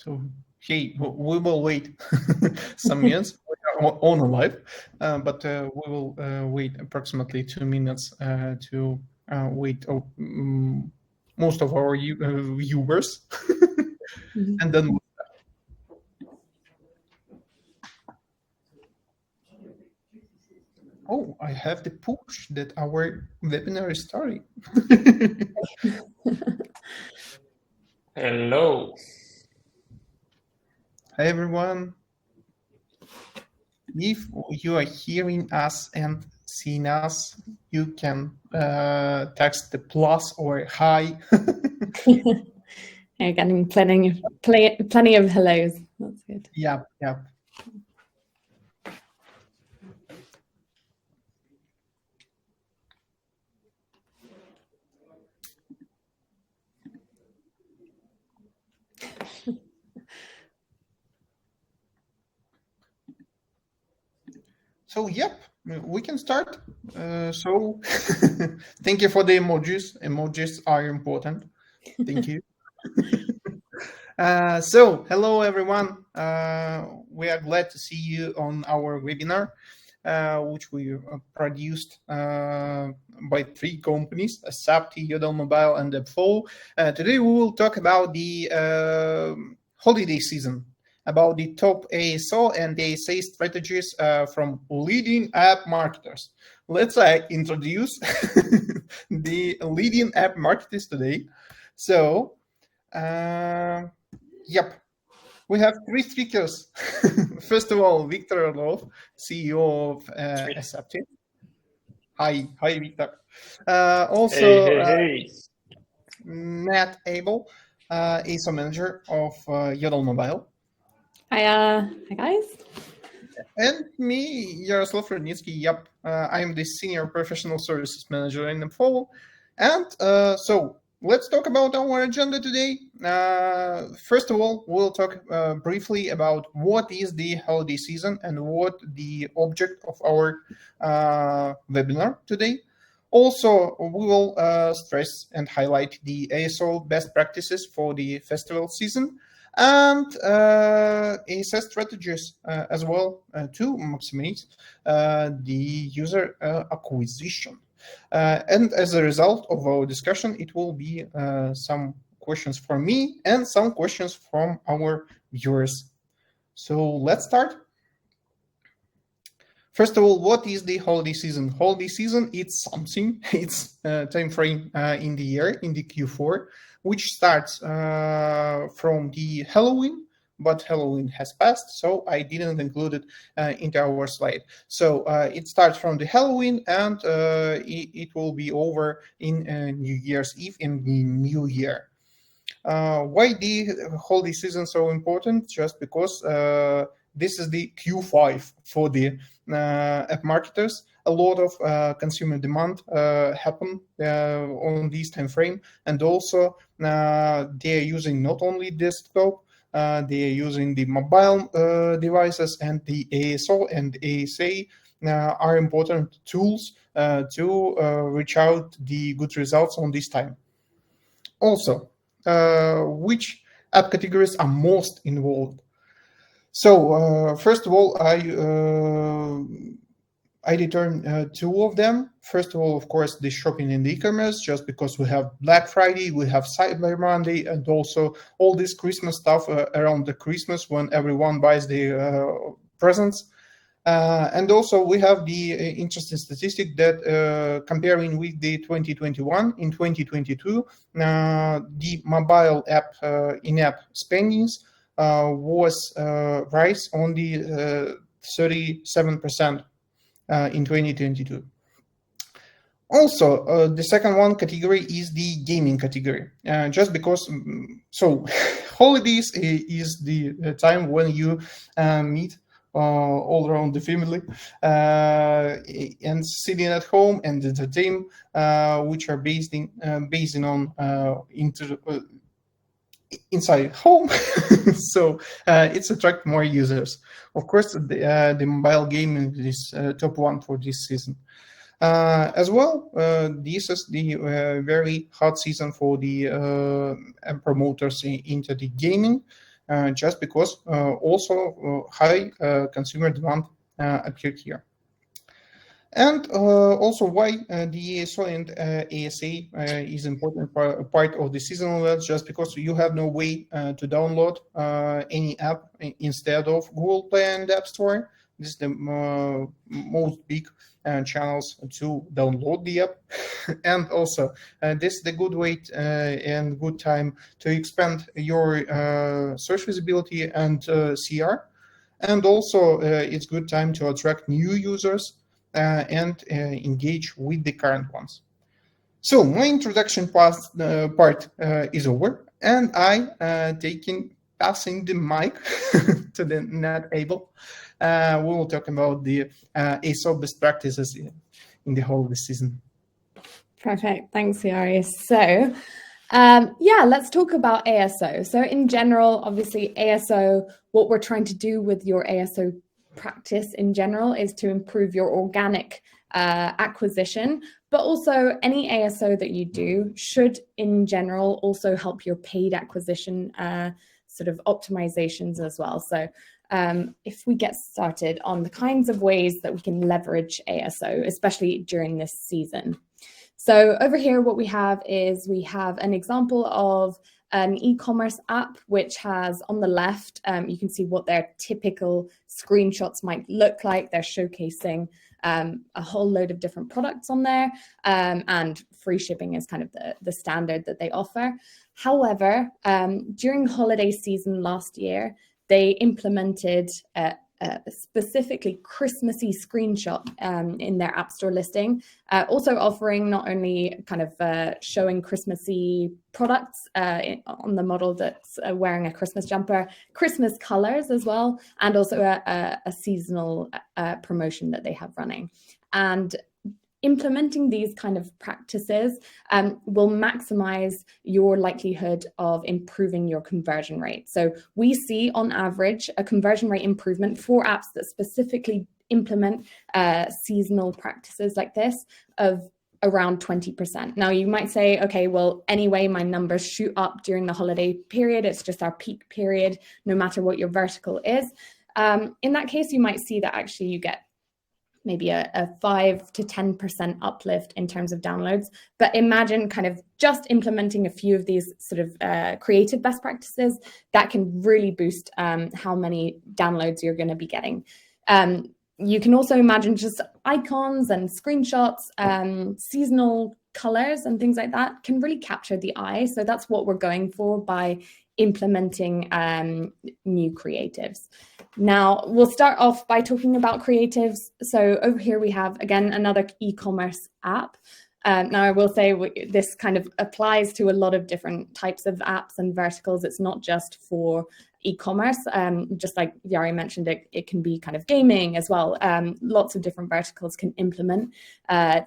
So, hey, we will wait some minutes. We are on live, but we will wait approximately 2 minutes to wait most of our viewers, and then we'll start. Oh, I have the push that our webinar is starting. Hello. Hi, everyone. If you are hearing us and seeing us, you can text the plus or hi. You're getting plenty of hellos. That's good. Yeah. So, yep, we can start. So, thank you for the emojis. Emojis are important. Thank you. So, hello, everyone. We are glad to see you on our webinar, which we produced by 3 companies, Sapti, Yodel Mobile, and AppFollow. Today, we will talk about the holiday season, about the top ASO and ASA strategies from leading app marketers. Let's introduce the leading app marketers today. So, yep, we have 3 speakers. First of all, Victor Orlov, CEO of Sapti. Hi, Victor. Also, hey. Matt Abel, ASO manager of Yodel Mobile. Hi guys. And me, Yaroslav Rudnitskiy. Yep, I am the senior professional services manager in AppFollow. And so let's talk about our agenda today. First of all, we'll talk briefly about what is the holiday season and what the object of our webinar today. Also, we will stress and highlight the ASO best practices for the festival season and ASA strategies as well to maximize the user acquisition. And as a result of our discussion, it will be some questions from me and some questions from our viewers. So let's start. First of all, what is the holiday season? Holiday season, it's something, it's a time frame in the year, in the Q4, which starts from the Halloween, but Halloween has passed, so I didn't include it into our slide. So it starts from the Halloween, and it will be over in New Year's Eve in the new year. Why the holiday season so important? Just because this is the Q5 for the app marketers. A lot of consumer demand happen on this time frame, and also they are using not only desktop, they are using the mobile devices, and the ASO and ASA are important tools to reach out the good results on this time. Also, which app categories are most involved? So first of all, I determined 2 of them. First of all, of course, the shopping and e-commerce, just because we have Black Friday, we have Cyber Monday, and also all this Christmas stuff around the Christmas when everyone buys the presents. And also we have the interesting statistic that comparing with the 2021, in 2022, the mobile app in-app spendings was rise only 37% in 2022. Also, the second one category is the gaming category, just because, so holidays is the time when you meet all around the family and sitting at home and entertain, which are based on inside home. So it's attract more users. Of course, the mobile gaming is top one for this season. As well, this is the very hot season for the promoters into the gaming. just because also high consumer demand occurred here. And also why the ASO and ASA is important part of the seasonal events, just because you have no way to download any app instead of Google Play and App Store. This is the most big channels to download the app. And also this is the good way and good time to expand your search visibility and CR. And also it's good time to attract new users and engage with the current ones. So my introduction part is over, and I passing the mic to the not able. We will talk about the ASO best practices in the whole season. Perfect. Thanks, Yari. So yeah, let's talk about ASO. So in general, obviously ASO, what we're trying to do with your ASO practice in general is to improve your organic acquisition, but also any ASO that you do should in general also help your paid acquisition sort of optimizations as well. So if we get started on the kinds of ways that we can leverage ASO, especially during this season. So over here, what we have an example of an e-commerce app, which has on the left, you can see what their typical screenshots might look like. They're showcasing a whole load of different products on there, and free shipping is kind of the standard that they offer. However, during holiday season last year, they implemented specifically Christmassy screenshot in their App Store listing, also offering not only kind of showing Christmassy products on the model that's wearing a Christmas jumper, Christmas colors as well, and also a seasonal promotion that they have running. And implementing these kind of practices will maximize your likelihood of improving your conversion rate. So we see on average a conversion rate improvement for apps that specifically implement seasonal practices like this of around 20%. Now you might say, okay, well, anyway, my numbers shoot up during the holiday period. It's just our peak period, no matter what your vertical is. In that case, you might see that actually you get maybe a 5 to 10% uplift in terms of downloads. But imagine kind of just implementing a few of these sort of creative best practices that can really boost how many downloads you're going to be getting. You can also imagine just icons and screenshots, seasonal colors and things like that can really capture the eye. So that's what we're going for by implementing new creatives. Now, we'll start off by talking about creatives. So over here we have, again, another e-commerce app. Now, I will say this kind of applies to a lot of different types of apps and verticals. It's not just for e-commerce. Just like Yari mentioned, it can be kind of gaming as well. Lots of different verticals can implement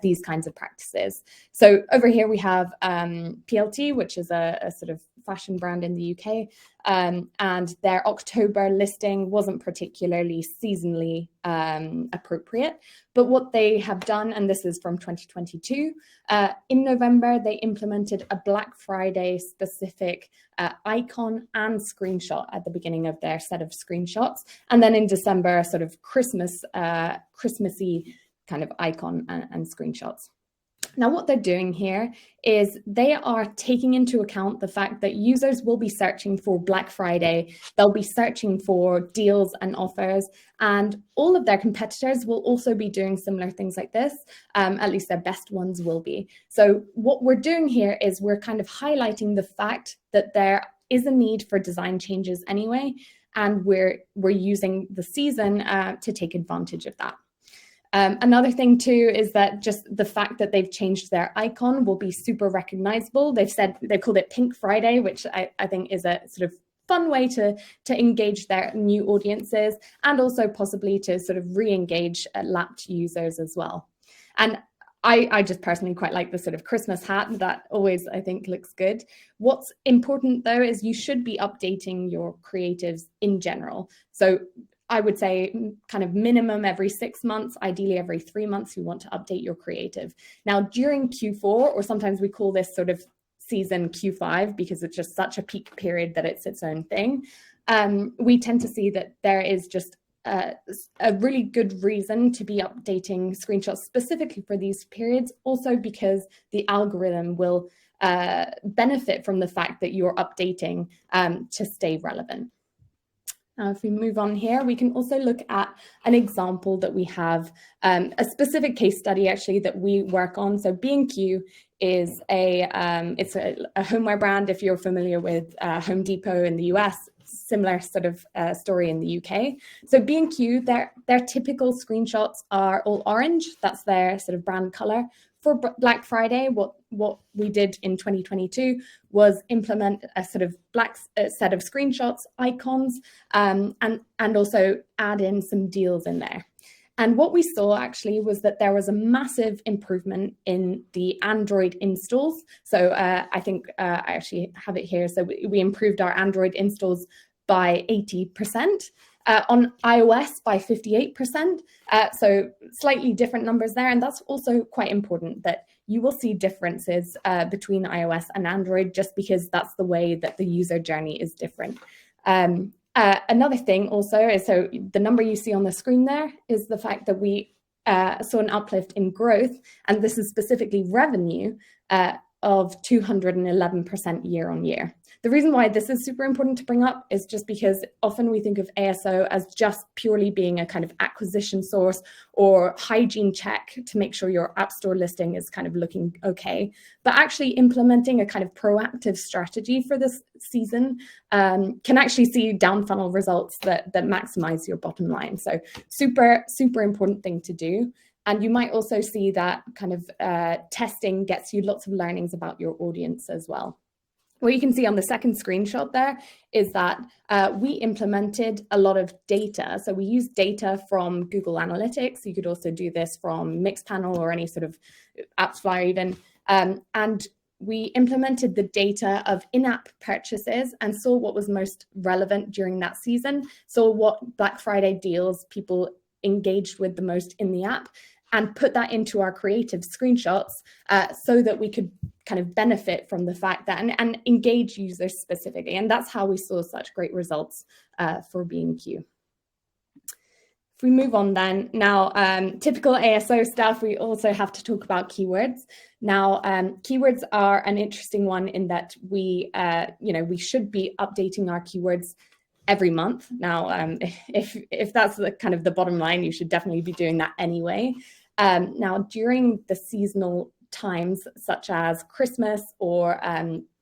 these kinds of practices. So over here we have PLT, which is a sort of fashion brand in the UK, and their October listing wasn't particularly seasonally appropriate. But what they have done, and this is from 2022, in November, they implemented a Black Friday specific icon and screenshot at the beginning of their set of screenshots. And then in December, a sort of Christmassy kind of icon and screenshots. Now, what they're doing here is they are taking into account the fact that users will be searching for Black Friday. They'll be searching for deals and offers, and all of their competitors will also be doing similar things like this. At least their best ones will be. So what we're doing here is we're kind of highlighting the fact that there is a need for design changes anyway, and we're using the season to take advantage of that. Another thing too is that just the fact that they've changed their icon will be super recognizable. They've called it Pink Friday, which I think is a sort of fun way to engage their new audiences, and also possibly to sort of re-engage lapped users as well. And I just personally quite like the sort of Christmas hat. That always, I think, looks good. What's important though is you should be updating your creatives in general. So I would say kind of minimum every 6 months, ideally every 3 months, you want to update your creative. Now, during Q4, or sometimes we call this sort of season Q5 because it's just such a peak period that it's its own thing. we tend to see that there is just a really good reason to be updating screenshots specifically for these periods, also because the algorithm will benefit from the fact that you're updating to stay relevant. Now, if we move on here, we can also look at an example that we have, a specific case study actually that we work on. So B&Q is it's a homeware brand. If you're familiar with Home Depot in the US, similar sort of story in the UK. So B&Q, their typical screenshots are all orange. That's their sort of brand color. For Black Friday, what we did in 2022 was implement a sort of black set of screenshots, icons, and also add in some deals in there. And what we saw actually was that there was a massive improvement in the Android installs. So I think I actually have it here. So we improved our Android installs by 80%. On iOS by 58%, so slightly different numbers there. And that's also quite important, that you will see differences between iOS and Android, just because that's the way that the user journey is different. Another thing also is, so the number you see on the screen there is the fact that we saw an uplift in growth, and this is specifically revenue, of 211% year on year. The reason why this is super important to bring up is just because often we think of ASO as just purely being a kind of acquisition source or hygiene check to make sure your App Store listing is kind of looking okay. But actually implementing a kind of proactive strategy for this season can actually see down funnel results that maximize your bottom line. So super, super important thing to do. And you might also see that kind of testing gets you lots of learnings about your audience as well. What you can see on the second screenshot there is that we implemented a lot of data. So we use data from Google Analytics. You could also do this from Mixpanel or any sort of AppFollow even. And we implemented the data of in-app purchases and saw what was most relevant during that season. Saw what Black Friday deals people engaged with the most in the app, and put that into our creative screenshots so that we could kind of benefit from the fact that and engage users specifically. And that's how we saw such great results for B&Q. If we move on then, now typical ASO stuff, we also have to talk about keywords. Now, keywords are an interesting one in that we should be updating our keywords every month. Now, if that's the kind of the bottom line, you should definitely be doing that anyway. Now, during the seasonal times, such as Christmas or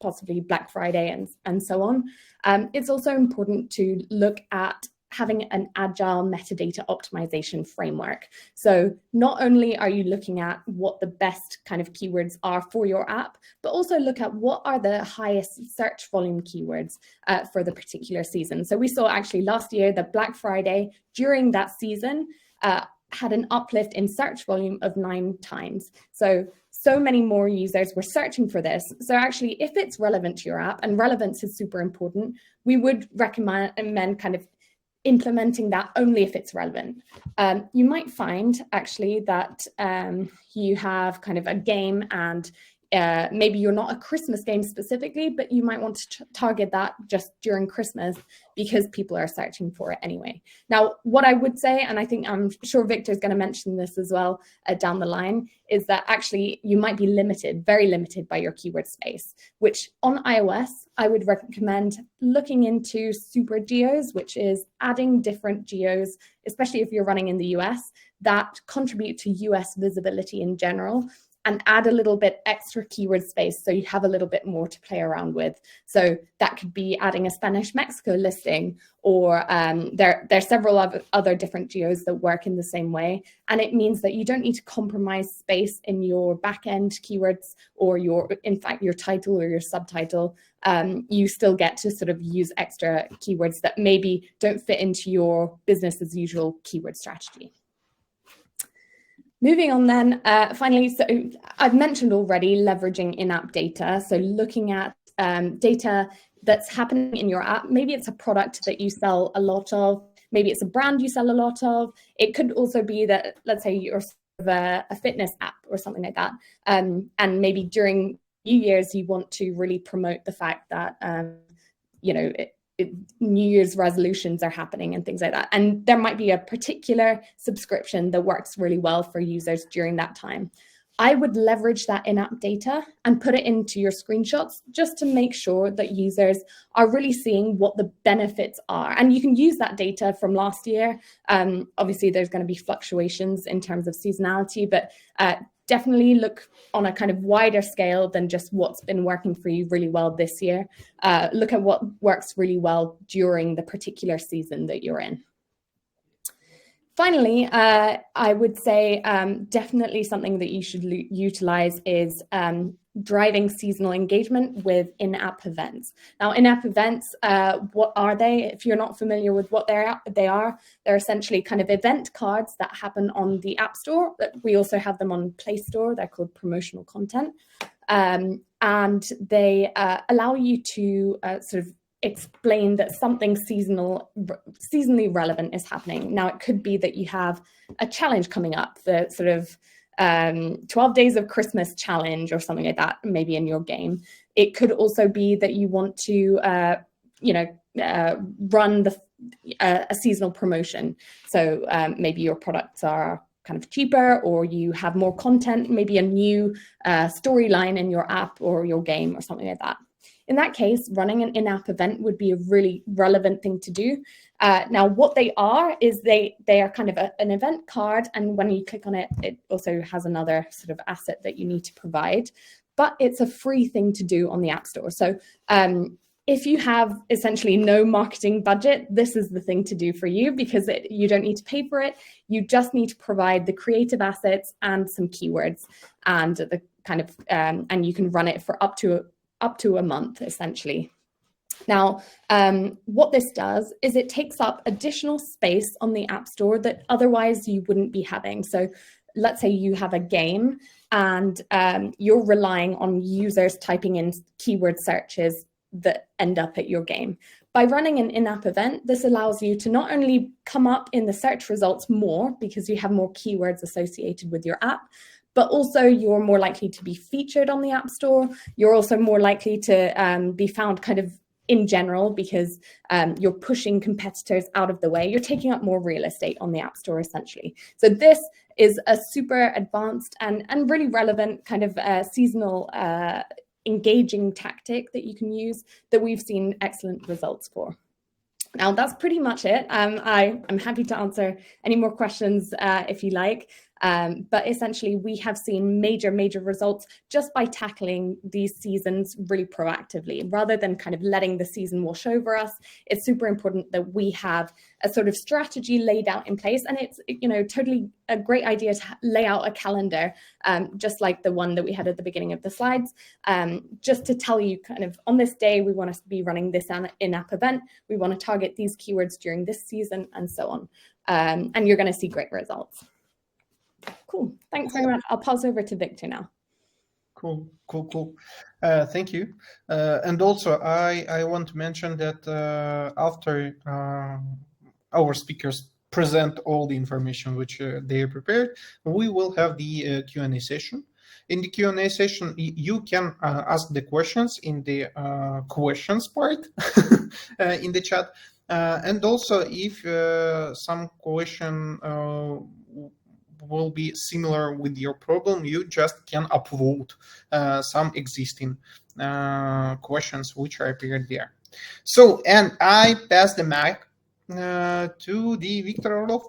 possibly Black Friday and so on, it's also important to look at having an agile metadata optimization framework. So not only are you looking at what the best kind of keywords are for your app, but also look at what are the highest search volume keywords for the particular season. So we saw actually last year that Black Friday during that season had an uplift in search volume of 9 times. So many more users were searching for this. So actually, if it's relevant to your app, and relevance is super important, we would recommend kind of implementing that only if it's relevant. You might find actually that you have kind of a game and maybe you're not a Christmas game specifically, but you might want to target that just during Christmas because people are searching for it anyway. Now, what I would say, and I think I'm sure Victor's going to mention this as well down the line, is that actually you might be limited, very limited by your keyword space, which on iOS, I would recommend looking into super geos, which is adding different geos, especially if you're running in the US, that contribute to US visibility in general, and add a little bit extra keyword space so you have a little bit more to play around with. So that could be adding a Spanish Mexico listing, or there are several other different geos that work in the same way. And it means that you don't need to compromise space in your backend keywords or in fact, your title or your subtitle. You still get to sort of use extra keywords that maybe don't fit into your business as usual keyword strategy. Moving on then, finally, so I've mentioned already leveraging in-app data. So looking at data that's happening in your app. Maybe it's a product that you sell a lot of. Maybe it's a brand you sell a lot of. It could also be that, let's say you're sort of a fitness app or something like that. And maybe during New Year's, you want to really promote the fact that, New Year's resolutions are happening and things like that. And there might be a particular subscription that works really well for users during that time. I would leverage that in-app data and put it into your screenshots just to make sure that users are really seeing what the benefits are. And you can use that data from last year. Obviously, there's going to be fluctuations in terms of seasonality, but definitely look on a kind of wider scale than just what's been working for you really well this year. Look at what works really well during the particular season that you're in. Finally, I would say definitely something that you should utilize is driving seasonal engagement with in-app events. Now, in-app events, what are they? If you're not familiar with what they're essentially kind of event cards that happen on the App Store. We also have them on Play Store. They're called promotional content. And they allow you to sort of explain that something seasonally relevant is happening. Now, it could be that you have a challenge coming up, the sort of 12 days of Christmas challenge or something like that, maybe in your game. It could also be that you want to, run a seasonal promotion. So maybe your products are kind of cheaper, or you have more content, maybe a new storyline in your app or your game or something like that. In that case, running an in-app event would be a really relevant thing to do. Now, what they are is they are kind of an event card, and when you click on it, it also has another sort of asset that you need to provide, but it's a free thing to do on the App Store. So if you have essentially no marketing budget, this is the thing to do for you, because you don't need to pay for it. You just need to provide the creative assets and some keywords, and the kind of and you can run it for up to a month, essentially. Now, what this does is it takes up additional space on the App Store that otherwise you wouldn't be having. So let's say you have a game and you're relying on users typing in keyword searches that end up at your game. By running an in-app event, this allows you to not only come up in the search results more because you have more keywords associated with your app, but also you're more likely to be featured on the App Store. You're also more likely to be found kind of in general because you're pushing competitors out of the way. You're taking up more real estate on the App Store, essentially. So this is a super advanced and really relevant kind of seasonal engaging tactic that you can use that we've seen excellent results for. Now, that's pretty much it. I'm happy to answer any more questions if you like. But essentially, we have seen major results just by tackling these seasons really proactively. Rather than kind of letting the season wash over us, it's super important that we have a sort of strategy laid out in place. And it's, totally a great idea to lay out a calendar, just like the one that we had at the beginning of the slides, just to tell you kind of on this day, we want to be running this in-app event. We want to target these keywords during this season and so on. And you're going to see great results. Cool. Thanks very much. I'll pass over to Victor now. Cool. Thank you. And also, I want to mention that after our speakers present all the information which they prepared, we will have the Q&A session. In the Q&A session, you can ask the questions in the questions part in the chat. And also, if some question will be similar with your problem, you just can upvote some existing questions which are appeared there. So, and I pass the mic to the Victor Orlov,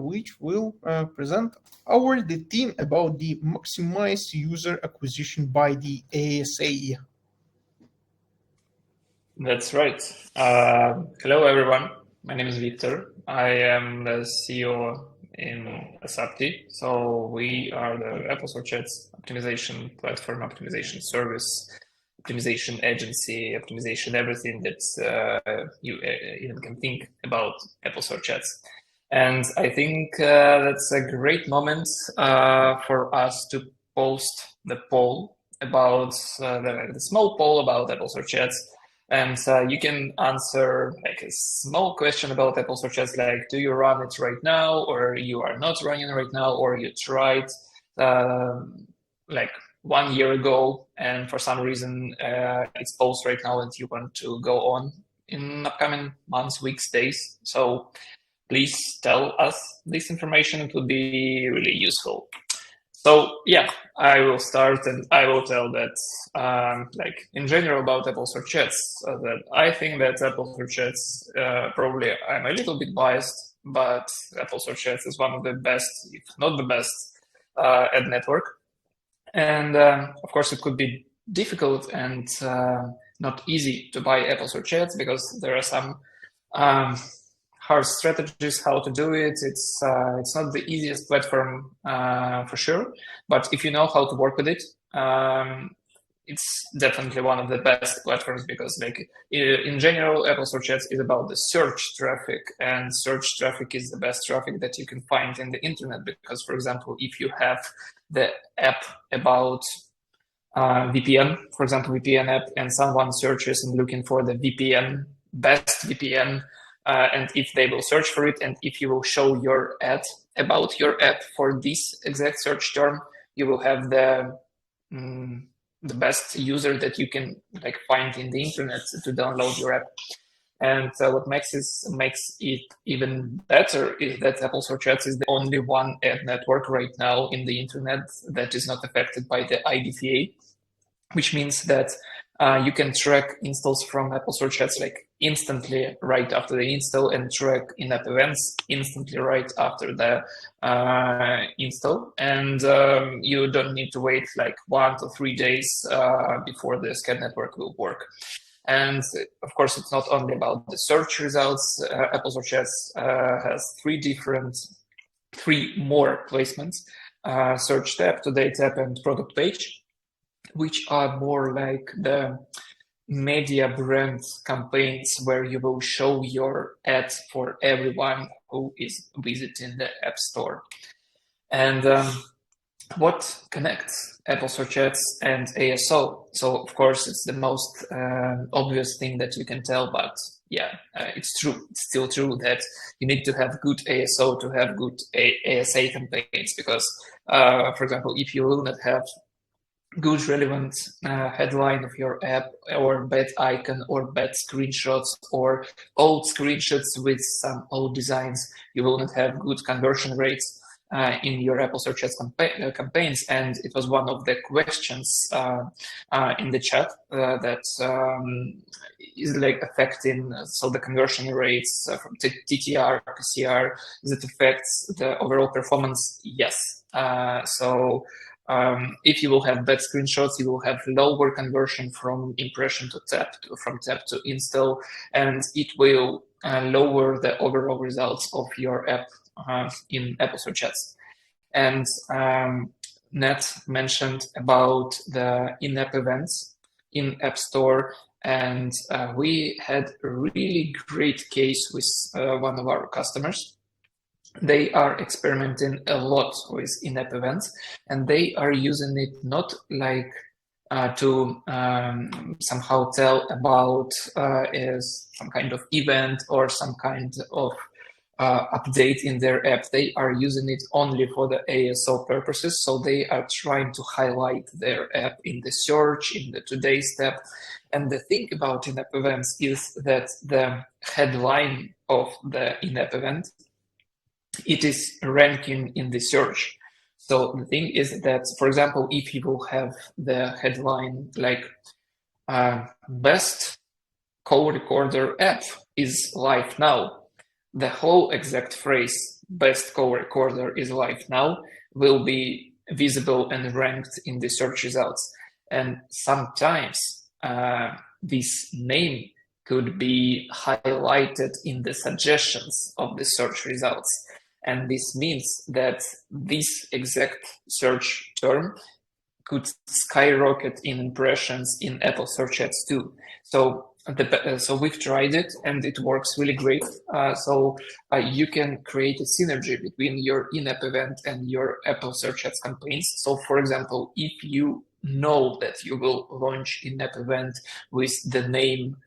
which will present the theme about the maximize user acquisition by the ASA. That's right. Hello, everyone. My name is Victor. I am the CEO in Asapti. So we are the AppFollow chats optimization platform, optimization service, optimization agency, optimization everything that you even can think about AppFollow chats. And I think that's a great moment for us to post the poll about the small poll about AppFollow chats. And you can answer like a small question about AppFollow chats, like, do you run it right now, or you are not running it right now, or you tried like 1 year ago, and for some reason it's paused right now and you want to go on in upcoming months, weeks, days. So please tell us this information. It would be really useful. So yeah, I will start and I will tell that like in general about Apple Search Ads, that I think that Apple Search Ads, probably I'm a little bit biased, but Apple Search Ads is one of the best, if not the best, ad network. And of course, it could be difficult and not easy to buy Apple Search Ads because there are some hard strategies how to do it. It's not the easiest platform for sure, but if you know how to work with it, it's definitely one of the best platforms because, like, in general, Apple Search Ads is about the search traffic, and search traffic is the best traffic that you can find in the internet. Because, for example, if you have the app about VPN, for example, VPN app, and someone searches and looking for the VPN, best VPN, and if they will search for it, and if you will show your ad about your app for this exact search term, you will have the best user that you can like find in the internet to download your app. And what makes it even better is that Apple Search Ads is the only one ad network right now in the internet that is not affected by the IDFA, which means that you can track installs from Apple Search Ads like instantly right after the install, and track in-app events instantly right after the install. And you don't need to wait like 1 to 3 days before the SCAD network will work. And of course, it's not only about the search results. Apple Search Ads has three more placements: search tab, today tab, and product page, which are more like the media brand campaigns where you will show your ads for everyone who is visiting the App Store. And what connects Apple Search Ads and ASO? So of course, it's the most obvious thing that you can tell, but yeah, it's true. It's still true that you need to have good ASO to have good ASA campaigns, because, for example, if you will not have good relevant headline of your app, or bad icon, or bad screenshots, or old screenshots with some old designs, you will not have good conversion rates in your Apple Search Ads campaigns. And it was one of the questions in the chat that is like affecting so the conversion rates from TTR, PCR, that affects the overall performance. Yes. So if you will have bad screenshots, you will have lower conversion from impression to tap, from tap to install, and it will lower the overall results of your app in Apple Search Ads. And Nat mentioned about the in-app events in App Store, and we had a really great case with one of our customers. They are experimenting a lot with in-app events, and they are using it not like to somehow tell about some kind of event or some kind of update in their app. They are using it only for the ASO purposes. So they are trying to highlight their app in the search, in the Today's tab. And the thing about in-app events is that the headline of the in-app event, it is ranking in the search. So the thing is that, for example, if you will have the headline like best call recorder app is live now, the whole exact phrase best call recorder is live now will be visible and ranked in the search results. And sometimes this name could be highlighted in the suggestions of the search results. And this means that this exact search term could skyrocket in impressions in Apple Search Ads too. So we've tried it, and it works really great. So you can create a synergy between your in-app event and your Apple Search Ads campaigns. So for example, if you know that you will launch in-app event with the name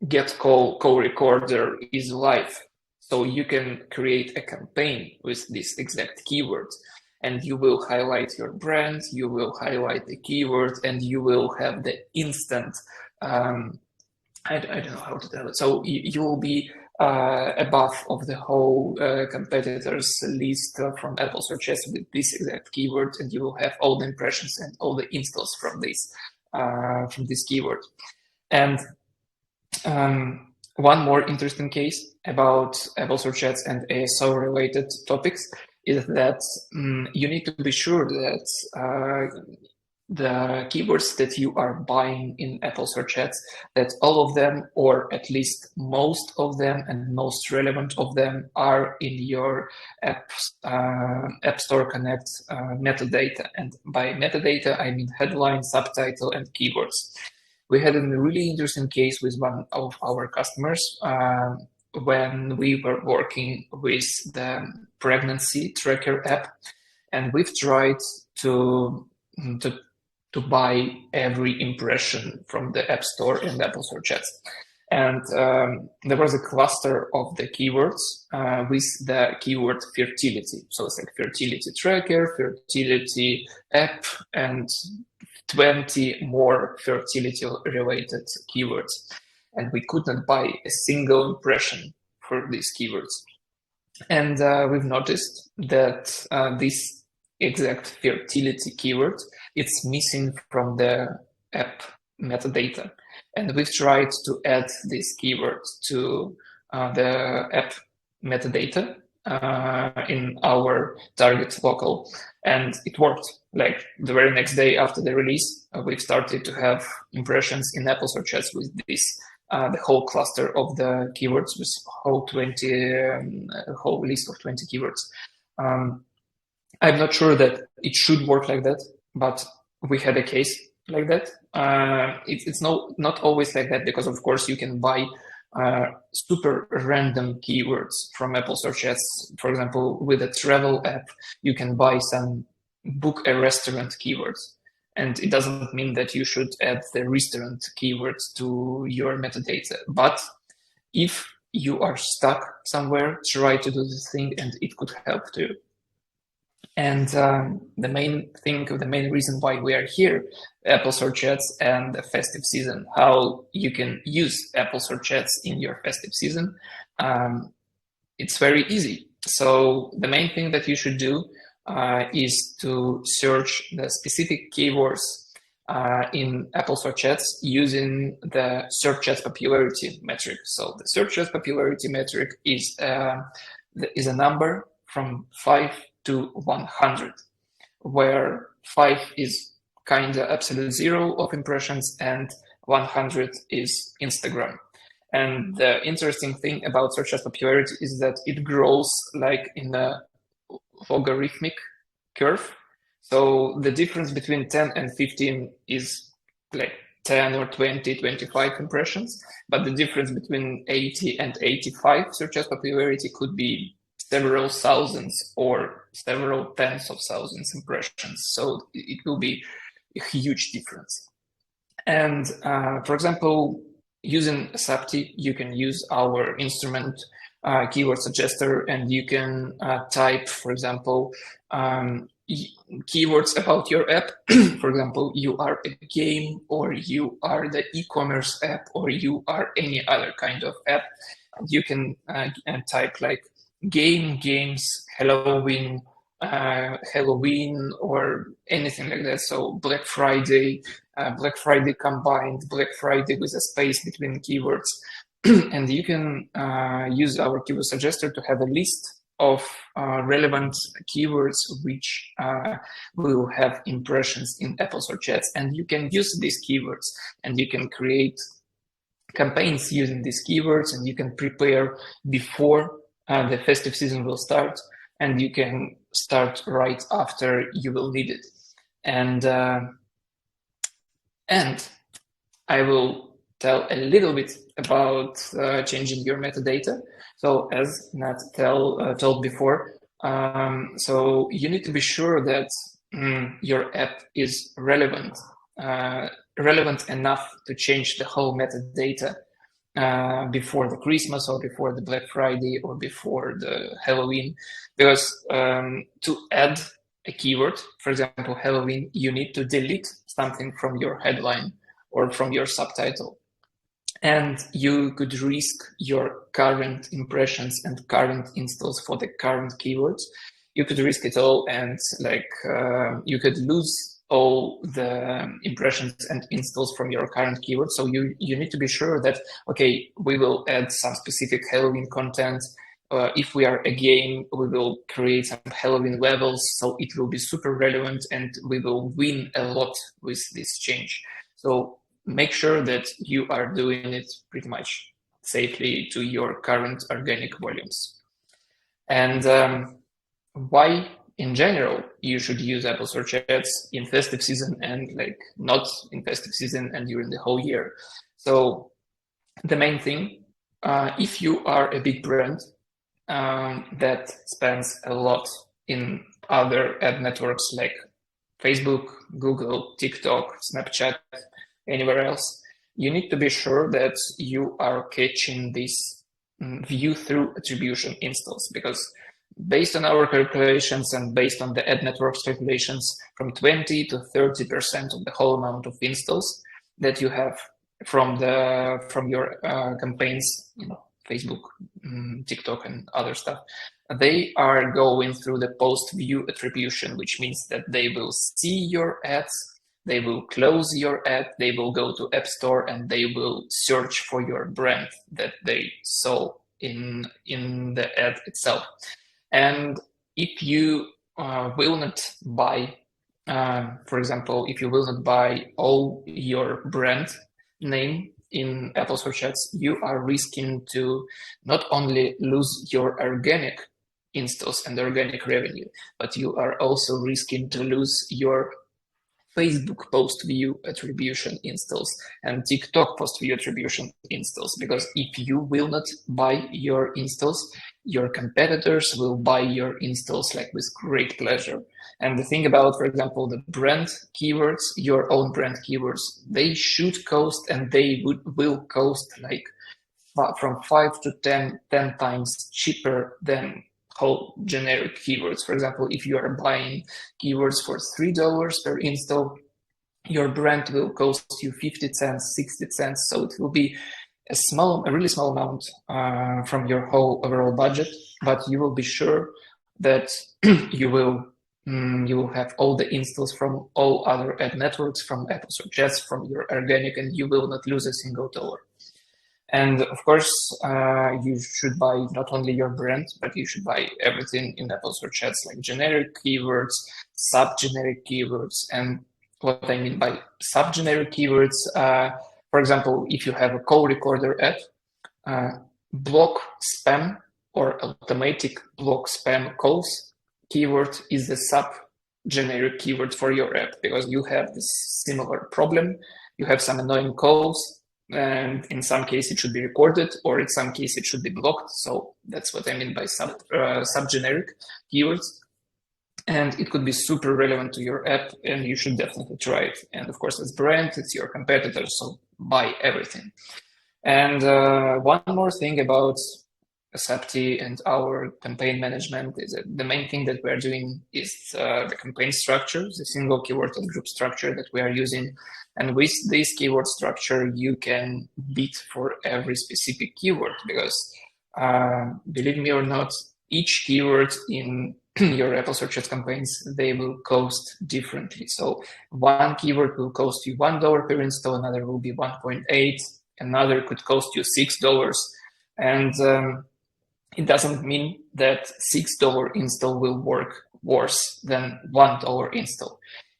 get call recorder is live, so you can create a campaign with this exact keyword, and you will highlight your brand, you will highlight the keyword, and you will have the instant I don't know how to tell it. So you will be above of the whole competitors list from Apple Search Ads with this exact keyword, and you will have all the impressions and all the installs from this keyword. And one more interesting case about Apple Search Ads and ASO related topics is that you need to be sure that the keywords that you are buying in Apple Search Ads, that all of them, or at least most of them and most relevant of them, are in your App Store Connect metadata. And by metadata, I mean headline, subtitle, and keywords. We had a really interesting case with one of our customers when we were working with the pregnancy tracker app, and we've tried to buy every impression from the App Store and Apple Search Ads. And there was a cluster of the keywords with the keyword fertility. So it's like fertility tracker, fertility app, and 20 more fertility related keywords. And we could not buy a single impression for these keywords. And we've noticed that this exact fertility keyword, it's missing from the app metadata. And we've tried to add this keyword to the app metadata in our target local, and it worked. Like the very next day after the release, we've started to have impressions in Apple Search Ads with this, the whole cluster of the keywords, with whole list of 20 keywords. I'm not sure that it should work like that, but we had a case like that. It's not always like that, because of course you can buy super random keywords from Apple Search Ads. For example, with a travel app, you can buy some book a restaurant keywords, and it doesn't mean that you should add the restaurant keywords to your metadata. But if you are stuck somewhere, try to do this thing, and it could help too. And the main reason why we are here, Apple Search Ads and the festive season, how you can use Apple Search Ads in your festive season, it's very easy. So the main thing that you should do is to search the specific keywords in Apple Search Ads using the Search Ads popularity metric. So the Search Ads popularity metric is a number from 5 to 100, where 5 is kind of absolute zero of impressions and 100 is Instagram. And the interesting thing about Search Ads popularity is that it grows like in a logarithmic curve. So the difference between 10 and 15 is like 10 or 20, 25 impressions, but the difference between 80 and 85 Search Ads popularity could be several thousands or several tens of thousands impressions. So it will be a huge difference. And for example, using Asapti, you can use our instrument keyword suggester, and you can type, for example, keywords about your app. For example, you are a game, or you are the e-commerce app, or you are any other kind of app. You can type like game, games, Halloween, or anything like that. So Black Friday combined, Black Friday with a space between keywords. And you can use our keyword suggester to have a list of relevant keywords which will have impressions in Apple Search Ads. And you can use these keywords, and you can create campaigns using these keywords, and you can prepare before the festive season will start, and you can start right after you will need it. And I will tell a little bit about changing your metadata. So as Nat told before, so you need to be sure that your app is relevant enough to change the whole metadata before the Christmas, or before the Black Friday, or before the Halloween. Because to add a keyword, for example, Halloween, you need to delete something from your headline or from your subtitle. and you could risk your current impressions and current installs for the current keywords. You could risk it all, and you could lose all the impressions and installs from your current keywords. So you need to be sure that, okay, we will add some specific Halloween content. If we are a game, we will create some Halloween levels, so it will be super relevant and we will win a lot with this change. So make sure that you are doing it pretty much safely to your current organic volumes. And why in general you should use Apple Search Ads in festive season and not in festive season and during the whole year. So the main thing, if you are a big brand that spends a lot in other ad networks like Facebook, Google, TikTok, Snapchat, anywhere else, you need to be sure that you are catching this view through attribution installs, because based on our calculations and based on the ad network's calculations, from 20 to 30% of the whole amount of installs that you have from your campaigns, Facebook, TikTok, and other stuff, they are going through the post-view attribution, which means that they will see your ads, they will close your ad, they will go to App Store, and they will search for your brand that they saw in the ad itself. And if you will not buy, for example, if you will not buy all your brand name in Apple Search Ads, you are risking to not only lose your organic installs and organic revenue, but you are also risking to lose your Facebook post-view attribution installs and TikTok post-view attribution installs, because if you will not buy your installs, your competitors will buy your installs with great pleasure. And the thing about, for example, the brand keywords, your own brand keywords, they should cost, and they will cost from 5 to 10 times cheaper than whole generic keywords. For example, if you are buying keywords for $3 per install, your brand will cost you 50 cents, 60 cents. So it will be a really small amount from your whole overall budget, but you will be sure that you will have all the installs from all other ad networks, from Apple Search Ads, from your organic, and you will not lose a single dollar. And of course, you should buy not only your brand, but you should buy everything in Apple Search Ads, like generic keywords, sub-generic keywords. And what I mean by sub-generic keywords, for example, if you have a call recorder ad, block spam or automatic block spam calls keyword is the sub-generic keyword for your app, because you have this similar problem. You have some annoying calls, and in some case it should be recorded, or in some case it should be blocked. So that's what I mean by sub-generic keywords. And it could be super relevant to your app, and you should definitely try it. And of course, as brand, it's your competitor, so buy everything. And one more thing about Asapti and our campaign management is that the main thing that we're doing is the campaign structure, the single keyword and group structure that we are using. And with this keyword structure, you can bid for every specific keyword, because believe me or not, each keyword in your Apple Search Ads campaigns, they will cost differently. So one keyword will cost you $1 per install, another will be 1.8, another could cost you $6. And it doesn't mean that $6 install will work worse than $1 install.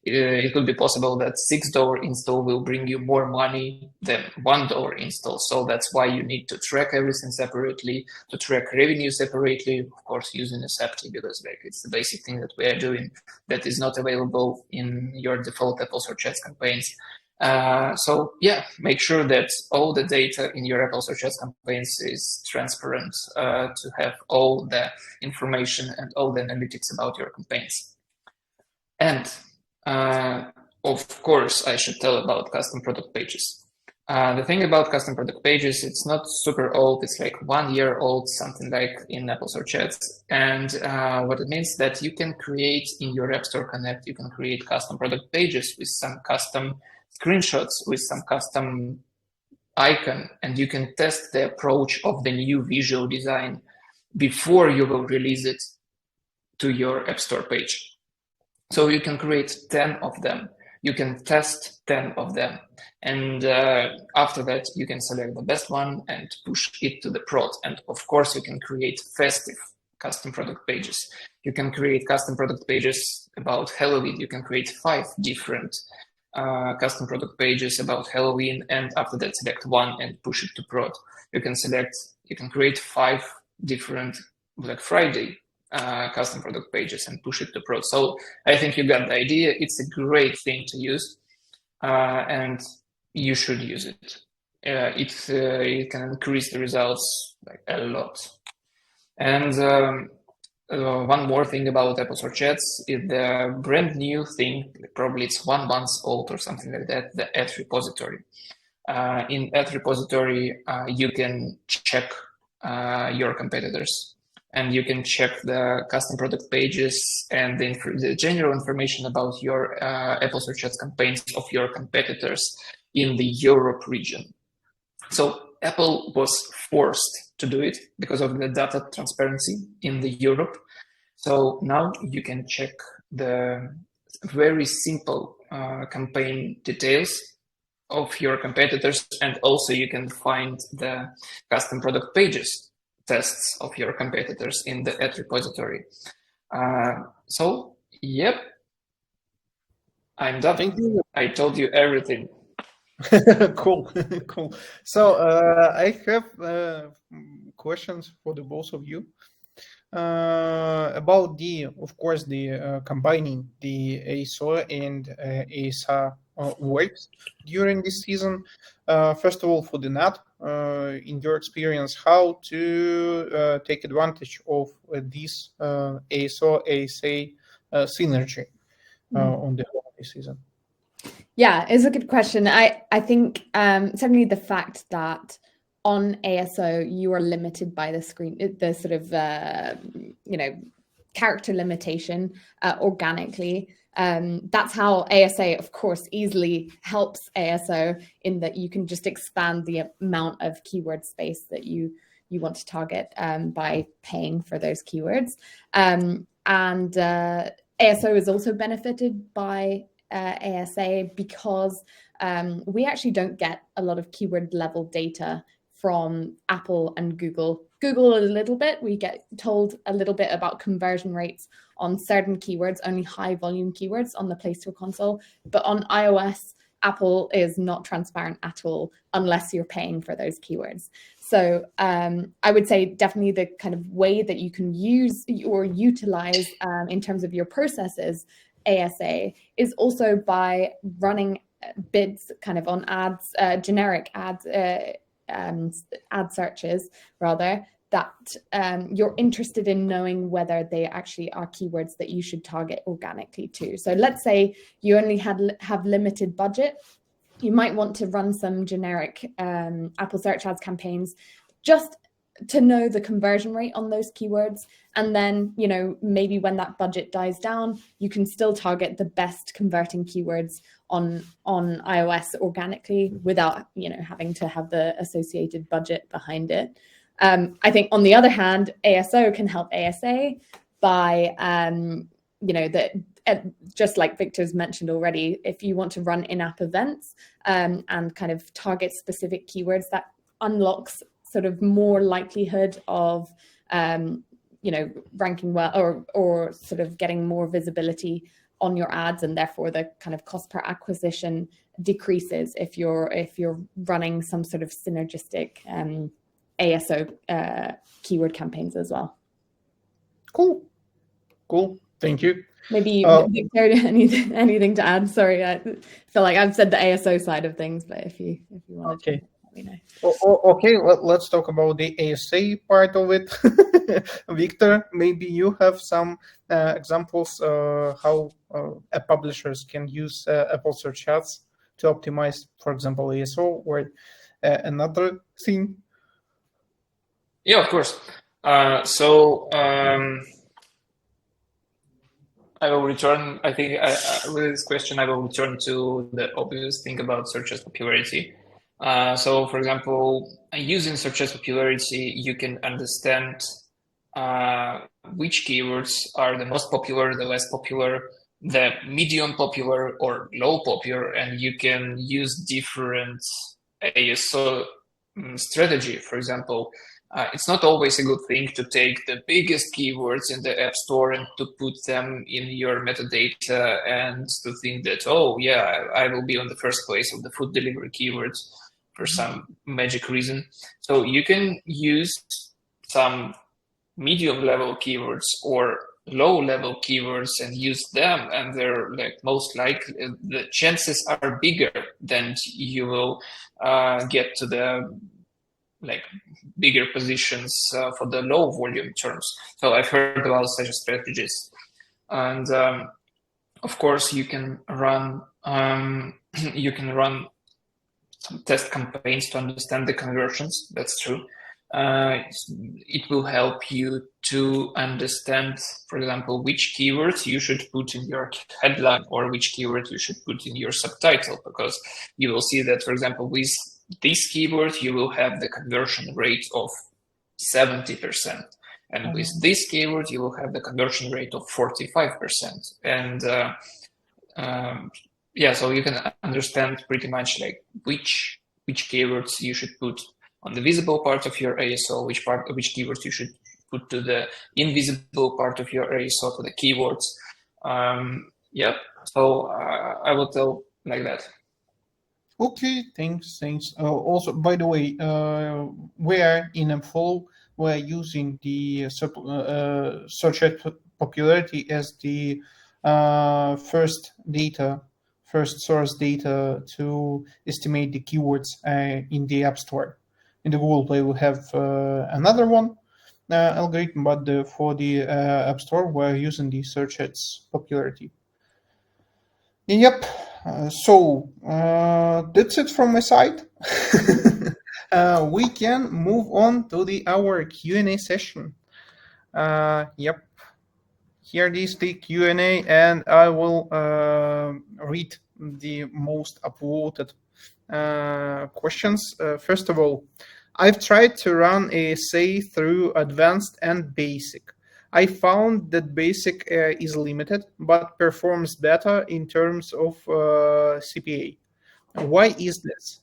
It could be possible that $6 install will bring you more money than $1 install. So that's why you need to track everything separately, to track revenue separately, of course, using Asapti, because it's the basic thing that we are doing that is not available in your default Apple Search Ads campaigns. So yeah, make sure that all the data in your Apple Search Ads campaigns is transparent, to have all the information and all the analytics about your campaigns. And of course, I should tell about custom product pages. The thing about custom product pages, it's not super old. It's like 1 year old, something like in Apple Search Ads. And what it means that you can create in your App Store Connect, you can create custom product pages with some custom screenshots, with some custom icon, and you can test the approach of the new visual design before you will release it to your App Store page. So you can create 10 of them. You can test 10 of them. And after that, you can select the best one and push it to the prod. And of course, you can create festive custom product pages. You can create custom product pages about Halloween. You can create 5 different custom product pages about Halloween, and after that select one and push it to prod. You can create 5 different Black Friday custom product pages and push it to prod. So I think you got the idea. It's a great thing to use, and you should use it. It can increase the results like a lot. And one more thing about Apple Search Ads is the brand new thing, probably it's 1 month old or something like that, the ad repository. In ad repository, you can check your competitors, and you can check the custom product pages and the general information about your Apple Search Ads campaigns of your competitors in the Europe region. So Apple was forced to do it because of the data transparency in the Europe. So now you can check the very simple campaign details of your competitors, and also you can find the custom product pages tests of your competitors in the ad repository. So, yep, I'm done. Thank you. I told you everything. Cool, cool. So I have questions for the both of you about of course, the combining the ASO and ASA works during this season. First of all, for the NAT, in your experience, how to take advantage of this ASO ASA synergy on the holiday season? Yeah, it's a good question. I think certainly the fact that on ASO you are limited by the screen, the sort of character limitation organically. That's how ASA, of course, easily helps ASO in that you can just expand the amount of keyword space that you want to target by paying for those keywords. And ASO is also benefited by ASA because we actually don't get a lot of keyword level data from Apple and Google. Google a little bit, we get told a little bit about conversion rates on certain keywords, only high volume keywords on the Play Store console. But on iOS, Apple is not transparent at all unless you're paying for those keywords. So I would say definitely the kind of way that you can use or utilize in terms of your processes ASA is also by running bids kind of on ads, generic ads, ad searches rather, that you're interested in knowing whether they actually are keywords that you should target organically too. So let's say you only have limited budget. You might want to run some generic Apple Search Ads campaigns just to know the conversion rate on those keywords. And then, maybe when that budget dies down, you can still target the best converting keywords on iOS organically without, having to have the associated budget behind it. I think on the other hand, ASO can help ASA by, just like Victor's mentioned already, if you want to run in-app events and kind of target specific keywords, that unlocks sort of more likelihood of, ranking well or sort of getting more visibility on your ads, and therefore the kind of cost per acquisition decreases if you're running some sort of synergistic ASO keyword campaigns as well. Cool. Thank you. Maybe Victor, anything to add? Sorry, I feel like I've said the ASO side of things, but if you want to. Okay. Okay, let's talk about the ASA part of it. Victor, maybe you have some examples how app publishers can use Apple Search Ads to optimize, for example, ASO or another thing. Yeah, of course. I will return, I think with this question, I will return to the obvious thing about search as popularity. So, for example, using search as popularity, you can understand which keywords are the most popular, the less popular, the medium popular or low popular, and you can use different ASO strategy. For example, it's not always a good thing to take the biggest keywords in the App Store and to put them in your metadata and to think that, oh yeah, I will be on the first place of the food delivery keywords for some magic reason. So you can use some medium level keywords or low level keywords and use them, and they're like most likely the chances are bigger than you will get to the like bigger positions for the low volume terms. So I've heard about such strategies, and of course you can run some test campaigns to understand the conversions. That's true. It will help you to understand, for example, which keywords you should put in your headline or which keyword you should put in your subtitle, because you will see that, for example, with this keyword, you will have the conversion rate of 70%. And with this keyword, you will have the conversion rate of 45%. And yeah, so you can understand pretty much like which keywords you should put on the visible part of your ASO, which keywords you should put to the invisible part of your ASO, to the keywords. Yeah, so I will tell like that. Okay, thanks. Also, by the way, we are in AppFollow. We are using the search at popularity as the first source data to estimate the keywords in the App Store. In the Google Play, we have another one algorithm, but for the App Store, we're using the search ads popularity. Yep. So that's it from my side. We can move on to our Q&A session. Yep. Here is the Q&A, and I will read the most upvoted questions. First of all, I've tried to run ASA through advanced and basic. I found that basic is limited, but performs better in terms of CPA. Why is this?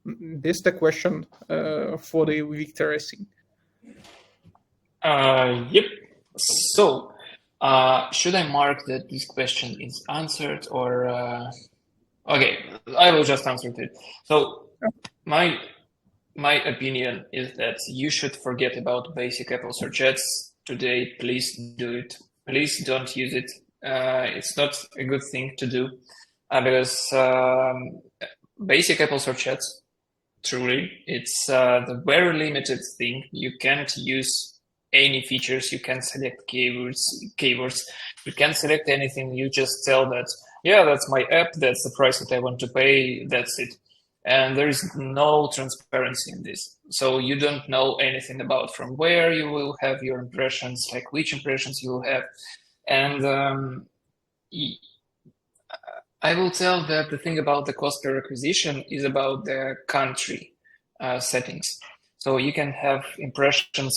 This is the question for the Victor, I think. Yep. So, should I mark that this question is answered, or okay, I will just answer it. So, my opinion is that you should forget about basic Apple search ads today. Please do it. Please don't use it. It's not a good thing to do because basic Apple search ads, truly, it's the very limited thing. You can't use any features. You can select keywords. You can't select anything. You just tell that, yeah, that's my app. That's the price that I want to pay. That's it. And there is no transparency in this. So you don't know anything about from where you will have your impressions, like which impressions you will have. And I will tell that the thing about the cost per acquisition is about the country settings. So you can have impressions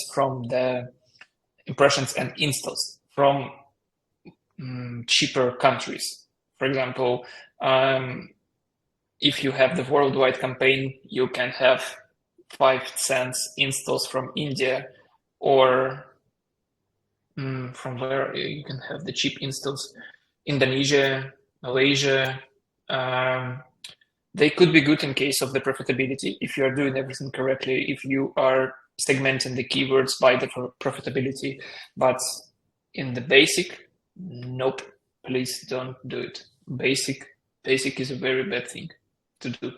and installs from cheaper countries. For example, if you have the worldwide campaign, you can have 5 cents installs from India, or from where you can have the cheap installs, Indonesia, Malaysia. They could be good in case of the profitability, if you are doing everything correctly, if you are segmenting the keywords by the profitability. But in the basic, nope, please don't do it. Basic is a very bad thing to do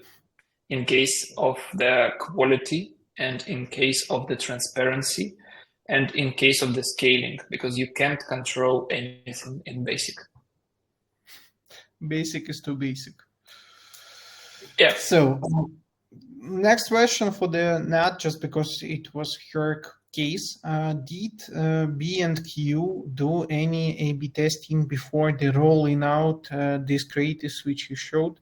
in case of the quality and in case of the transparency and in case of the scaling, because you can't control anything in basic. Basic is too basic. Yeah. So next question for the Nat, just because it was her case, did B and Q do any A/B testing before the rolling out these creatives which you showed?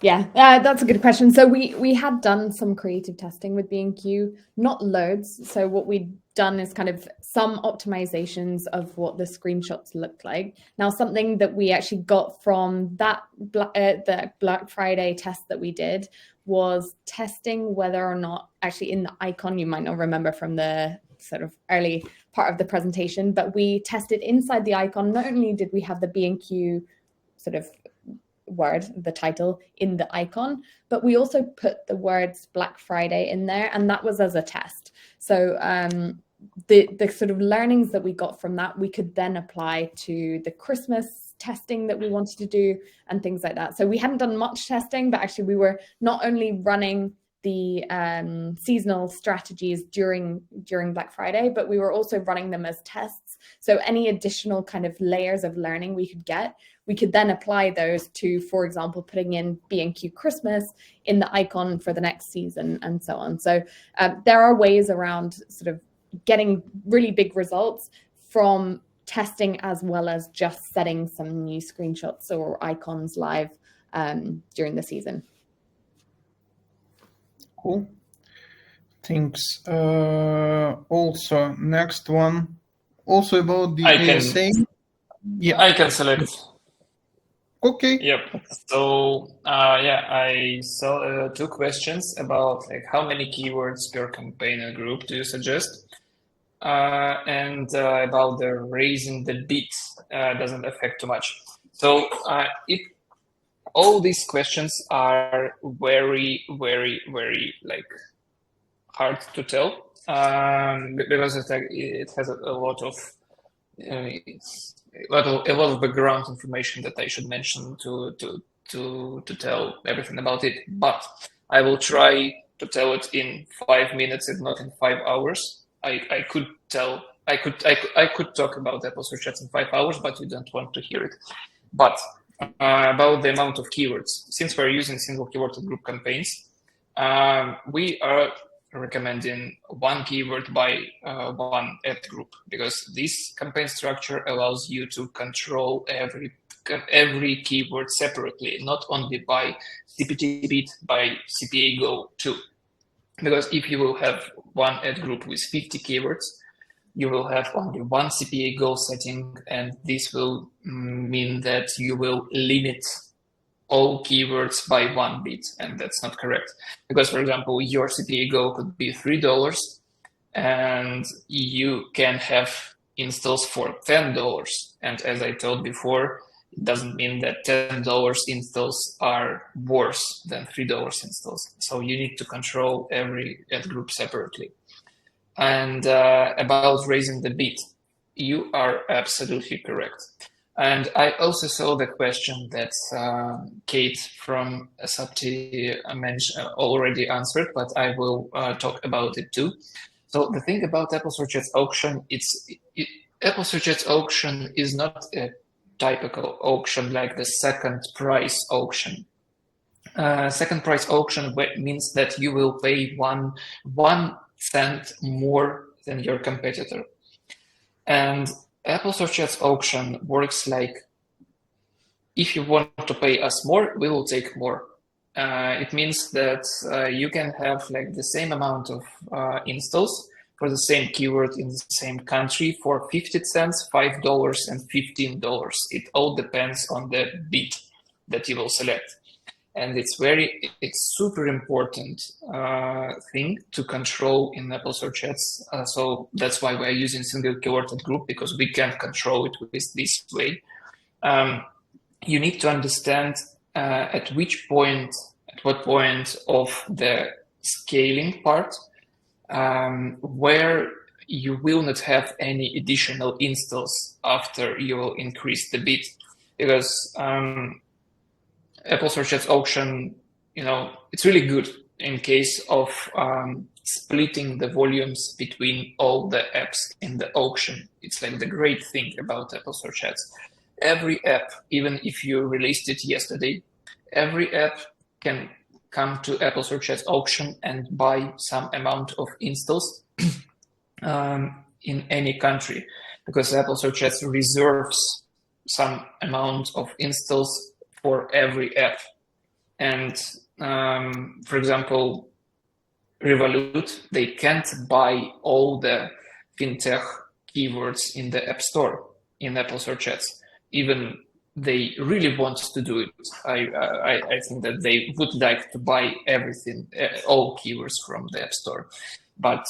Yeah, that's a good question. So we had done some creative testing with B&Q, not loads. So what we'd done is kind of some optimizations of what the screenshots looked like. Now, something that we actually got from that the Black Friday test that we did was testing whether or not actually in the icon, you might not remember from the sort of early part of the presentation, but we tested inside the icon. Not only did we have the B&Q sort of word, the title, in the icon, but we also put the words Black Friday in there, and that was as a test. So the sort of learnings that we got from that, we could then apply to the Christmas testing that we wanted to do and things like that. So we hadn't done much testing, but actually we were not only running the seasonal strategies during Black Friday, but we were also running them as tests. So any additional kind of layers of learning we could get, we could then apply those to, for example, putting in B&Q Christmas in the icon for the next season and so on. So there are ways around sort of getting really big results from testing as well as just setting some new screenshots or icons live during the season. Cool. Thanks. Also, next one, also about the ASA. Yeah, I can select. Okay. Yep. So I saw 2 questions about like how many keywords per campaigner group do you suggest, and about the raising the bid doesn't affect too much. So if all these questions are very, very, very like hard to tell because it has a lot of a lot of background information that I should mention to tell everything about it. But I will try to tell it in 5 minutes, if not in 5 hours. I could talk about Apple Search Ads in 5 hours, but you don't want to hear it. But about the amount of keywords, since we're using single keyword group campaigns, we are recommending 1 keyword by 1 ad group, because this campaign structure allows you to control every keyword separately, not only by CPT bid, by CPA Go too. Because if you will have 1 ad group with 50 keywords, you will have only 1 CPA Go setting, and this will mean that you will limit all keywords by 1 bid, and that's not correct. Because, for example, your CPA Go could be $3, and you can have installs for $10. And as I told before, it doesn't mean that $10 installs are worse than $3 installs. So you need to control every ad group separately. And about raising the bid, you are absolutely correct. And I also saw the question that Kate from Asapti already answered, but I will talk about it too. So the thing about Apple Search Ads auction, Apple Search Ads auction is not a typical auction like the second price auction. Second price auction means that you will pay one cent more than your competitor. And Apple Search Ads auction works like, if you want to pay us more, we will take more. It means that you can have like the same amount of installs for the same keyword in the same country for 50 cents, $5, and $15. It all depends on the bid that you will select. And it's super important thing to control in Apple Search Ads. So that's why we're using single keyword group, because we can control it with this way. You need to understand at what point of the scaling part, where you will not have any additional installs after you will increase the bid, because Apple Search Ads auction, it's really good in case of splitting the volumes between all the apps in the auction. It's like the great thing about Apple Search Ads. Every app, even if you released it yesterday, every app can come to Apple Search Ads auction and buy some amount of installs in any country, because Apple Search Ads reserves some amount of installs for every app. And for example, Revolut, they can't buy all the fintech keywords in the App Store in Apple Search Ads. Even they really want to do it. I think that they would like to buy everything, all keywords from the App Store. But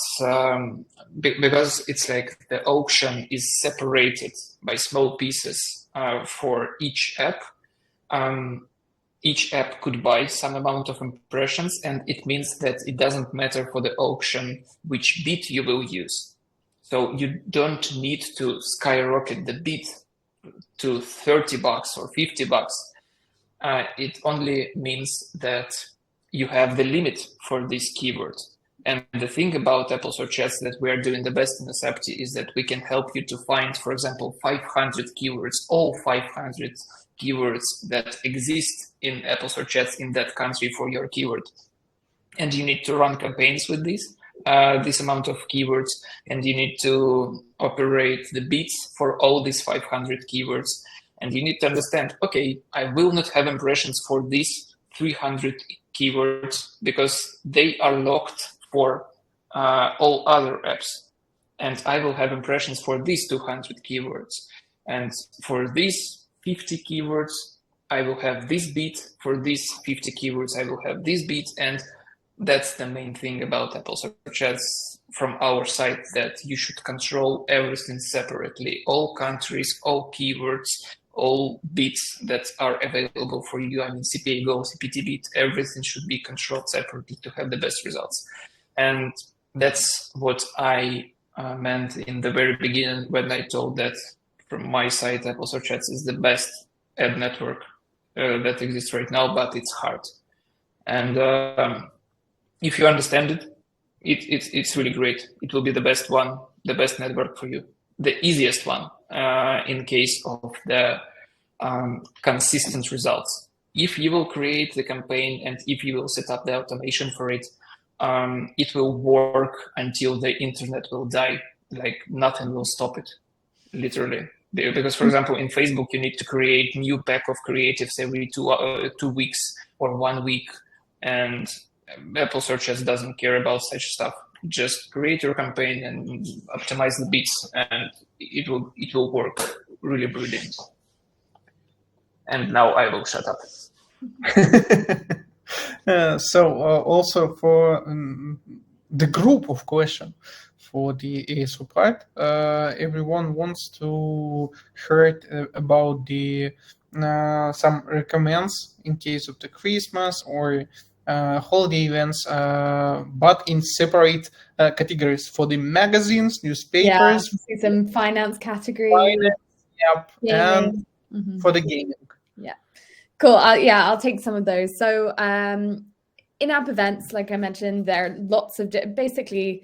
because it's like the auction is separated by small pieces for each app, each app could buy some amount of impressions, and it means that it doesn't matter for the auction which bid you will use. So you don't need to skyrocket the bid to $30 or $50. It only means that you have the limit for this keyword. And the thing about Apple Search Ads that we are doing the best in ASAPTI is that we can help you to find, for example, 500 keywords, all 500 keywords that exist in Apple Search Ads in that country for your keyword. And you need to run campaigns with this amount of keywords, and you need to operate the bids for all these 500 keywords. And you need to understand, okay, I will not have impressions for these 300 keywords because they are locked for all other apps. And I will have impressions for these 200 keywords. And for these 50 keywords, I will have this bid. For these 50 keywords, I will have this bid. And that's the main thing about Apple Search Ads from our side, that you should control everything separately. All countries, all keywords, all bids that are available for you. I mean, CPA Go, CPT bid, everything should be controlled separately to have the best results. And that's what I meant in the very beginning when I told that from my side, Apple Search Ads is the best ad network that exists right now, but it's hard. And if you understand it, it's really great. It will be the best one, the best network for you, the easiest one in case of the consistent results. If you will create the campaign and if you will set up the automation for it, it will work until the internet will die. Like nothing will stop it, literally. Because, for example, in Facebook, you need to create new pack of creatives every 2 weeks or 1 week, and Apple Search Ads doesn't care about such stuff. Just create your campaign and optimize the bids, and it will work really brilliant. And now I will shut up. Also for the group of question for the ASO part, everyone wants to hear about the some recommends in case of the Christmas or holiday events, but in separate categories for the magazines, newspapers, some finance category, and for the gaming. Yeah, cool. I'll take some of those. So in-app events, like I mentioned, there are lots of basically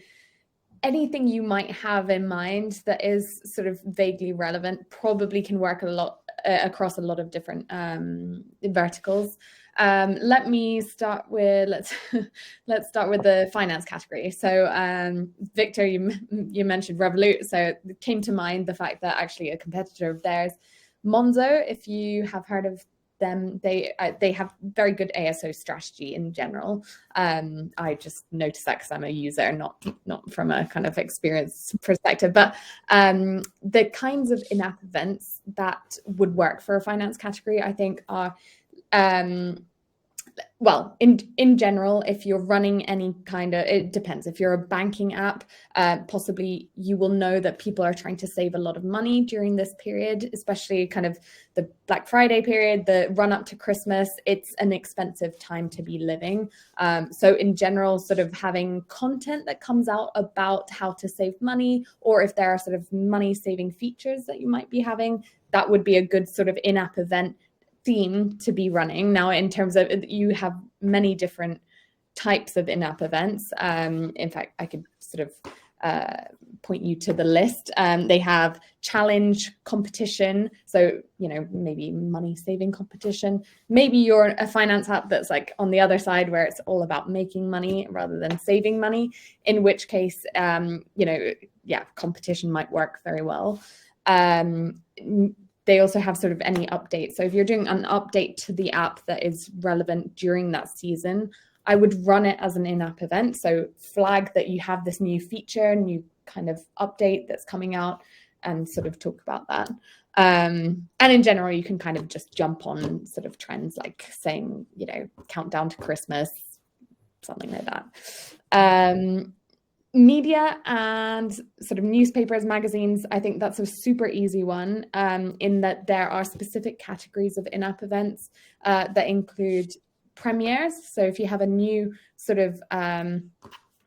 anything you might have in mind that is sort of vaguely relevant probably can work a lot across a lot of different verticals. Let me start with let's start with the finance category. So Victor, you mentioned Revolut, so it came to mind the fact that actually a competitor of theirs, Monzo, if you have heard of them, they have very good ASO strategy in general. I just noticed that because I'm a user, not from a kind of experience perspective. But the kinds of in-app events that would work for a finance category, I think, are well, in general, if you're running any kind of, it depends. If you're a banking app, possibly you will know that people are trying to save a lot of money during this period, especially kind of the Black Friday period, the run up to Christmas. It's an expensive time to be living. So in general, sort of having content that comes out about how to save money, or if there are sort of money saving features that you might be having, that would be a good sort of in-app event theme to be running. Now, in terms of, you have many different types of in-app events. In fact, I could sort of point you to the list. They have challenge, competition. So, you know, maybe money saving competition. Maybe you're a finance app that's like on the other side where it's all about making money rather than saving money, in which case, you know, yeah, competition might work very well. they also have sort of any updates. So if you're doing an update to the app that is relevant during that season, I would run it as an in-app event. So flag that you have this new feature, new kind of update that's coming out, and sort of talk about that. And in general, you can kind of just jump on sort of trends like saying, you know, countdown to Christmas, something like that. Media and sort of newspapers, magazines, I think that's a super easy one, in that there are specific categories of in-app events that include premieres. So if you have a new sort of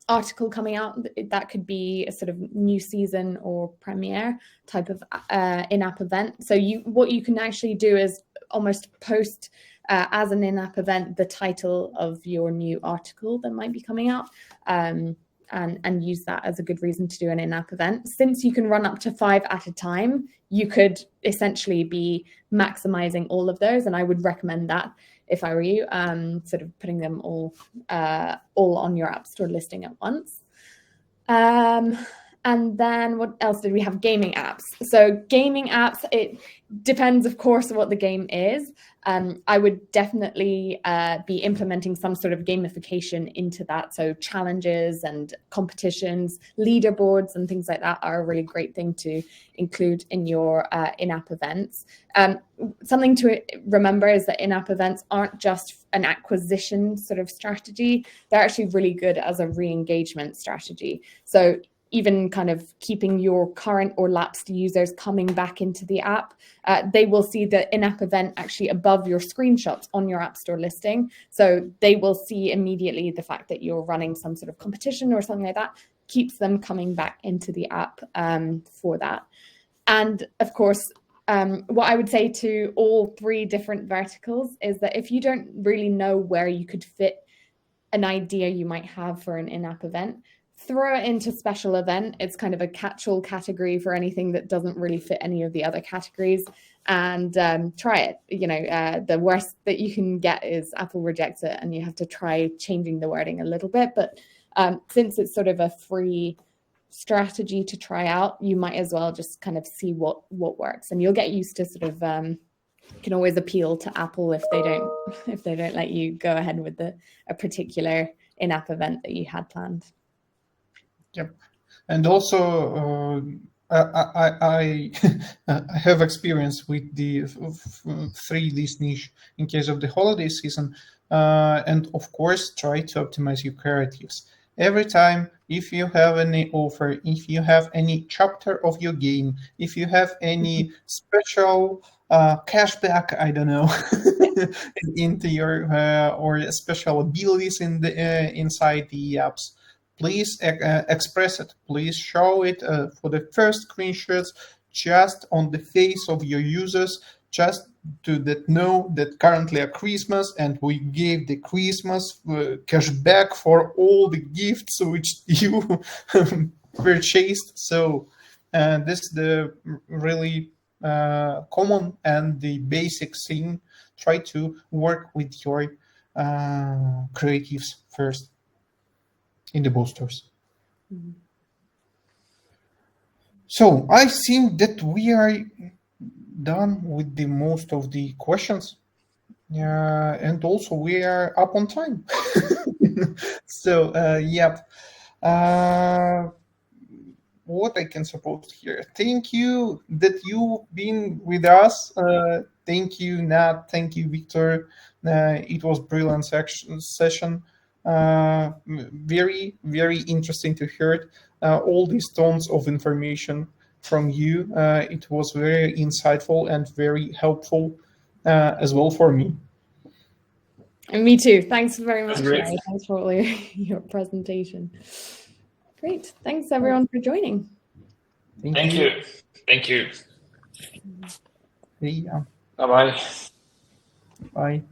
article coming out, that could be a sort of new season or premiere type of in-app event. So what you can actually do is almost post as an in-app event the title of your new article that might be coming out, and use that as a good reason to do an in-app event. Since you can run up to 5 at a time, you could essentially be maximizing all of those, and I would recommend that if I were you, sort of putting them all on your App Store listing at once. And then what else did we have? Gaming apps. So gaming apps, it depends, of course, on what the game is. I would definitely be implementing some sort of gamification into that. So challenges and competitions, leaderboards and things like that are a really great thing to include in your in-app events. Something to remember is that in-app events aren't just an acquisition sort of strategy. They're actually really good as a re-engagement strategy. So even kind of keeping your current or lapsed users coming back into the app, they will see the in-app event actually above your screenshots on your App Store listing. So they will see immediately the fact that you're running some sort of competition or something like that, keeps them coming back into the app for that. And of course, what I would say to all 3 different verticals is that if you don't really know where you could fit an idea you might have for an in-app event, throw it into special event. It's kind of a catch-all category for anything that doesn't really fit any of the other categories, and try it. You know, the worst that you can get is Apple rejects it and you have to try changing the wording a little bit. But since it's sort of a free strategy to try out, you might as well just kind of see what works, and you'll get used to sort of you can always appeal to Apple if they don't let you go ahead with a particular in-app event that you had planned. Yep, and also I have experience with the 3D niche in case of the holiday season, and of course try to optimize your creatives. Every time, if you have any offer, if you have any chapter of your game, if you have any special cashback, I don't know, into your or special abilities in the inside the apps, please express it. Please show it for the first screenshots, just on the face of your users, just to know that currently at Christmas, and we gave the Christmas cash back for all the gifts which you purchased. So this is the really common and the basic thing. Try to work with your creatives first in the boosters. Mm-hmm. So I think that we are done with the most of the questions, and also we are up on time. So yep, what I can suppose here. Thank you that you've been with us. Thank you, Nat. Thank you, Victor. It was brilliant session. Very, very interesting to hear all these tons of information from you. It was very insightful and very helpful as well for me. And me too. Thanks very much, Mary. Thanks for all your presentation. Great. Thanks, everyone, for joining. Thank you. Thank you. Yeah. Bye-bye. Bye.